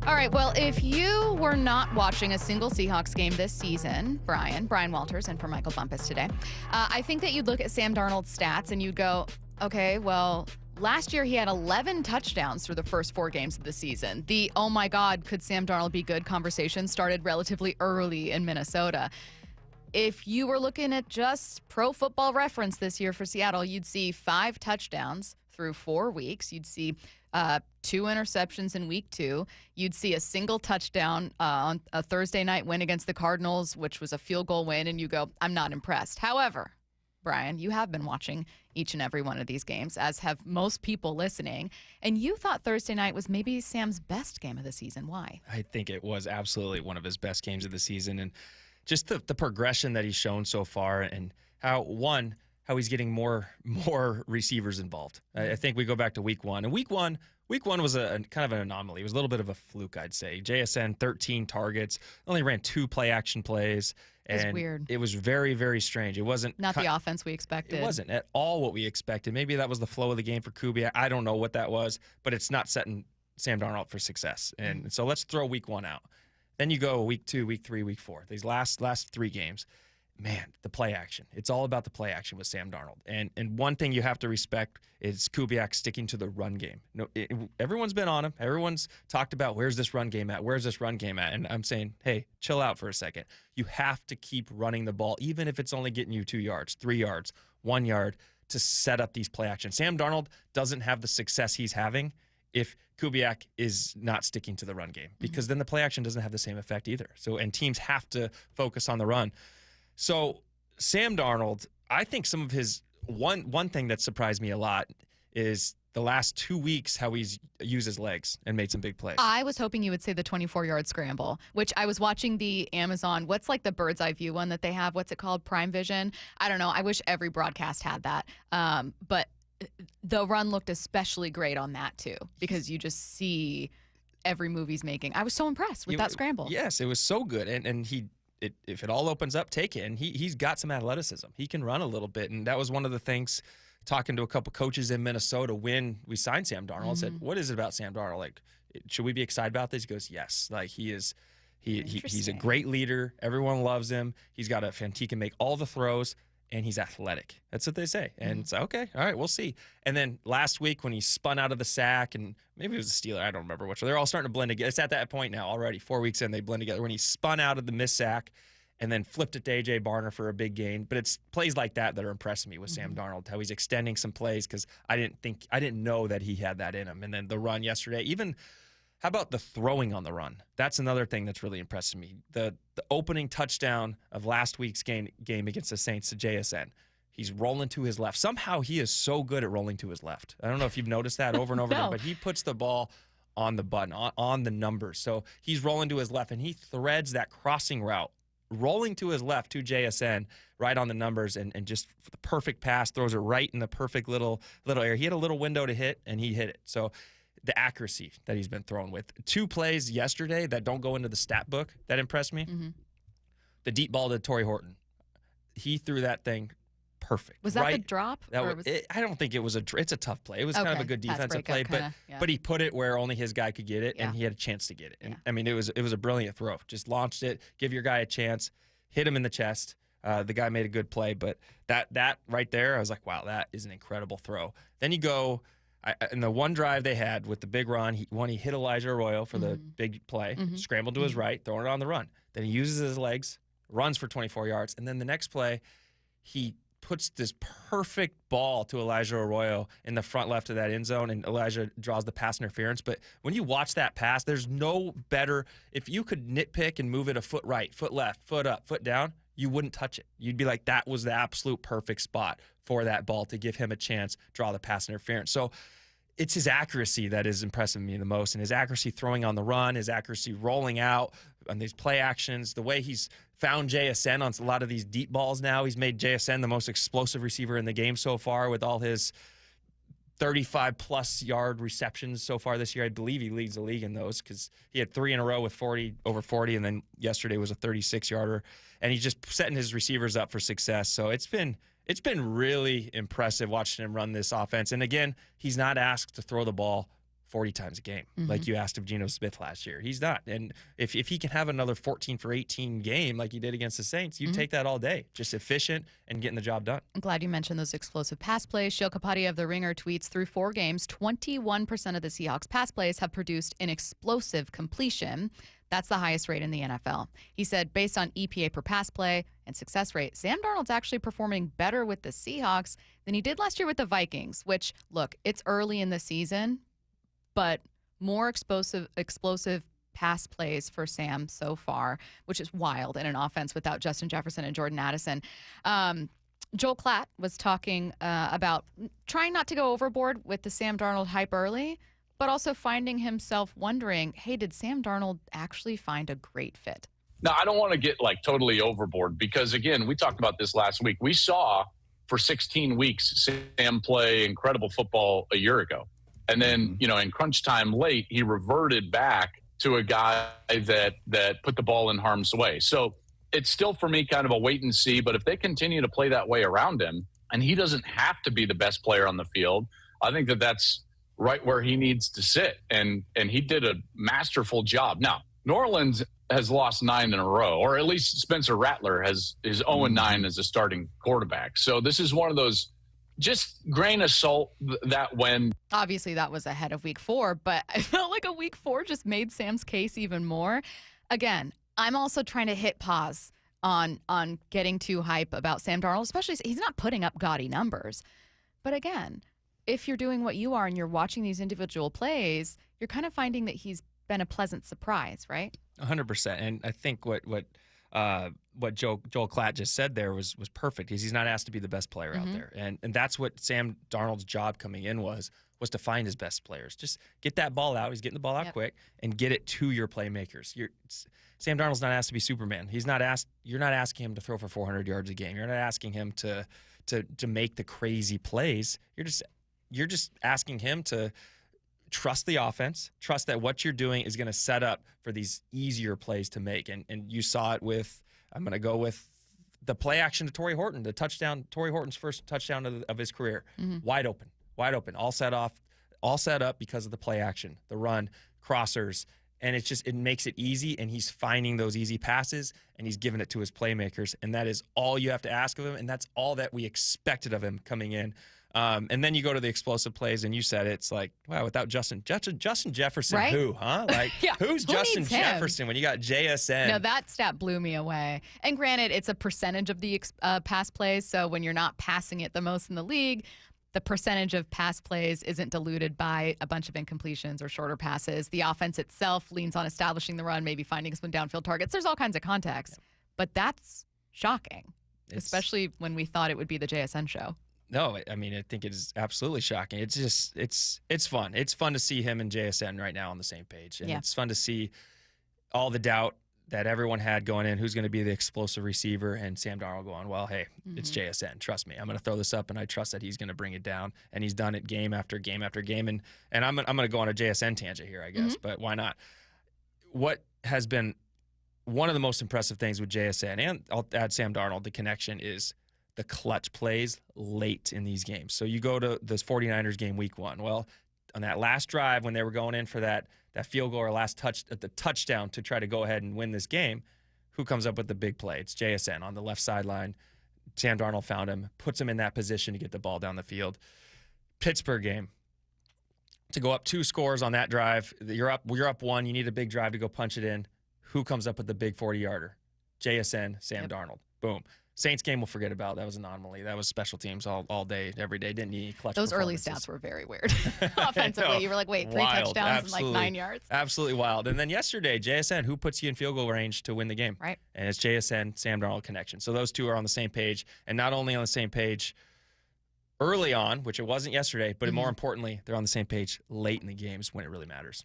All right, well, if you were not watching a single Seahawks game this season, Brian Walters, and for Michael Bumpus today, I think that you'd look at Sam Darnold's stats and you'd go, okay, well, last year he had 11 touchdowns through the first 4 games of the season. The, oh my God, could Sam Darnold be good conversation started relatively early in Minnesota. If you were looking at just Pro Football Reference this year for Seattle, you'd see 5 touchdowns through 4 weeks. You'd see 2 interceptions in week 2. You'd see a single touchdown on a Thursday night win against the Cardinals, which was a field goal win, and you go, I'm not impressed. However, Brian, you have been watching each and every one of these games, as have most people listening, and you thought Thursday night was maybe Sam's best game of the season. Why? I think it was absolutely one of his best games of the season, and just the progression that he's shown so far, and how he's getting more receivers involved. I think we go back to week 1. And week one was a kind of an anomaly. It was a little bit of a fluke, I'd say. JSN, 13 targets, only ran 2 play-action plays. And it was weird. It was very, very strange. It wasn't not the offense we expected. It wasn't at all what we expected. Maybe that was the flow of the game for Kubiak. I don't know what that was, but it's not setting Sam Darnold up for success. And so let's throw week 1 out. Then you go week 2, week 3, week 4. These last 3 games. Man, the play action. It's all about the play action with Sam Darnold. And one thing you have to respect is Kubiak sticking to the run game. Everyone's been on him. Everyone's talked about where's this run game at? Where's this run game at? And I'm saying, hey, chill out for a second. You have to keep running the ball, even if it's only getting you 2 yards, 3 yards, 1 yard to set up these play actions. Sam Darnold doesn't have the success he's having if Kubiak is not sticking to the run game, because then the play action doesn't have the same effect either. And teams have to focus on the run. So Sam Darnold, I think some of his one thing that surprised me a lot is the last 2 weeks how he's used his legs and made some big plays. I was hoping you would say the 24-yard scramble, which I was watching the Amazon, what's like the bird's eye view one that they have? What's it called? Prime Vision? I don't know. I wish every broadcast had that. But the run looked especially great on that too, because you just see every move he's making. I was so impressed with that scramble. Yes, it was so good. And if it all opens up, take it. And he's got some athleticism. He can run a little bit. And that was one of the things, talking to a couple coaches in Minnesota when we signed Sam Darnold, said, what is it about Sam Darnold? Like, should we be excited about this? He goes, yes. Like, he's a great leader. Everyone loves him. He can make all the throws, and he's athletic. That's what they say. And it's okay, all right, we'll see. And then last week when he spun out of the sack, and maybe it was a Steeler, I don't remember which. They're all starting to blend together. It's at that point now already. 4 weeks in, they blend together. When he spun out of the missed sack and then flipped it to A.J. Barner for a big gain. But it's plays like that are impressing me with Sam Darnold, how he's extending some plays, because I didn't know that he had that in him. And then the run yesterday, even how about the throwing on the run? That's another thing that's really impressing me. The opening touchdown of last week's game against the Saints to JSN. He's rolling to his left. Somehow he is so good at rolling to his left. I don't know if you've noticed that over and over again, but he puts the ball on the button, on the numbers. So he's rolling to his left, and he threads that crossing route, rolling to his left to JSN, right on the numbers, and just the perfect pass, throws it right in the perfect little area. He had a little window to hit, and he hit it. So the accuracy that he's been thrown with. 2 plays yesterday that don't go into the stat book that impressed me. The deep ball to Torrey Horton. He threw that thing perfect. Was that the drop? I don't think it was it's a tough play. It was kind of a good defensive play, but he put it where only his guy could get it, and he had a chance to get it. And I mean, it was a brilliant throw. Just launched it, give your guy a chance, hit him in the chest. The guy made a good play, but that right there, I was like, wow, that is an incredible throw. Then you go, in the one drive they had with the big run, he hit Elijah Arroyo for the big play, scrambled to his right, throwing it on the run. Then he uses his legs, runs for 24 yards, and then the next play, he puts this perfect ball to Elijah Arroyo in the front left of that end zone, and Elijah draws the pass interference. But when you watch that pass, there's no better. If you could nitpick and move it a foot right, foot left, foot up, foot down, you wouldn't touch it. You'd be like, that was the absolute perfect spot for that ball to give him a chance, draw the pass interference. So it's his accuracy that is impressing me the most, and his accuracy throwing on the run, his accuracy rolling out on these play actions, the way he's found JSN on a lot of these deep balls now. He's made JSN the most explosive receiver in the game so far with all his 35-plus yard receptions so far this year. I believe he leads the league in those, because he had 3 in a row with over 40, and then yesterday was a 36-yarder. And he's just setting his receivers up for success. So it's been really impressive watching him run this offense. And again, he's not asked to throw the ball 40 times a game, like you asked of Geno Smith last year. He's not. And if he can have another 14 for 18 game like he did against the Saints, you take that all day. Just efficient and getting the job done. I'm glad you mentioned those explosive pass plays. Shil Kapadia of The Ringer tweets, through 4 games, 21% of the Seahawks pass plays have produced an explosive completion. That's the highest rate in the NFL. He said, based on EPA per pass play and success rate, Sam Darnold's actually performing better with the Seahawks than he did last year with the Vikings, which, look, it's early in the season, but more explosive pass plays for Sam so far, which is wild in an offense without Justin Jefferson and Jordan Addison. Joel Klatt was talking about trying not to go overboard with the Sam Darnold hype early, but also finding himself wondering, hey, did Sam Darnold actually find a great fit? Now, I don't want to get totally overboard because, again, we talked about this last week. We saw for 16 weeks Sam play incredible football a year ago. And then, in crunch time late, he reverted back to a guy that put the ball in harm's way. So it's still, for me, kind of a wait and see. But if they continue to play that way around him, and he doesn't have to be the best player on the field, I think that's right where he needs to sit. And he did a masterful job. Now, New Orleans has lost 9 in a row, or at least Spencer Rattler is 0-9 as a starting quarterback. So this is one of those, just grain of salt that when. Obviously, that was ahead of week 4, but I felt like a week 4 just made Sam's case even more. Again, I'm also trying to hit pause on getting too hype about Sam Darnold, especially he's not putting up gaudy numbers. But again, if you're doing what you are and you're watching these individual plays, you're kind of finding that he's been a pleasant surprise, right? 100%. And I think what Joel Klatt just said there was perfect. He's not asked to be the best player out there. And that's what Sam Darnold's job coming in was to find his best players. Just get that ball out. He's getting the ball out quick and get it to your playmakers. Sam Darnold's not asked to be Superman. You're not asking him to throw for 400 yards a game. You're not asking him to make the crazy plays. You're just asking him to trust the offense, trust that what you're doing is going to set up for these easier plays to make. And you saw it with, I'm going to go with the play action to Torrey Horton, the touchdown, Torrey Horton's first touchdown of his career. Wide open, all set up because of the play action, the run, crossers. And it makes it easy, and he's finding those easy passes, and he's giving it to his playmakers. And that is all you have to ask of him, and that's all that we expected of him coming in. And then you go to the explosive plays, and you said it's like, wow, without Justin Jefferson, right? Who, huh? Like, who's Justin Jefferson when you got JSN? No, that stat blew me away. And granted, it's a percentage of the pass plays, so when you're not passing it the most in the league, the percentage of pass plays isn't diluted by a bunch of incompletions or shorter passes. The offense itself leans on establishing the run, maybe finding some downfield targets. There's all kinds of context. But that's shocking, especially when we thought it would be the JSN show. No, I mean, I think it is absolutely shocking. It's just, it's fun. It's fun to see him and JSN right now on the same page. And it's fun to see all the doubt that everyone had going in, who's going to be the explosive receiver, and Sam Darnold going, well, hey, it's JSN. Trust me. I'm going to throw this up, and I trust that he's going to bring it down. And he's done it game after game after game. And I'm going to go on a JSN tangent here, I guess, but why not? What has been one of the most impressive things with JSN, and I'll add Sam Darnold, the connection is the clutch plays late in these games. So you go to this 49ers game week 1. Well, on that last drive when they were going in for that field goal or the touchdown to try to go ahead and win this game, who comes up with the big play? It's JSN on the left sideline. Sam Darnold found him, puts him in that position to get the ball down the field. Pittsburgh game, to go up 2 scores on that drive. You're up 1. You need a big drive to go punch it in. Who comes up with the big 40-yarder? JSN, Sam Darnold. Boom. Saints game we'll forget about. That was an anomaly. That was special teams all day, every day. Didn't need clutch. Those early stats were very weird. Offensively, you were like, wait, 3 touchdowns and like 9 yards. Absolutely wild. And then yesterday, JSN, who puts you in field goal range to win the game? Right. And it's JSN, Sam Darnold connection. So those two are on the same page, and not only on the same page early on, which it wasn't yesterday, but more importantly, they're on the same page late in the games when it really matters.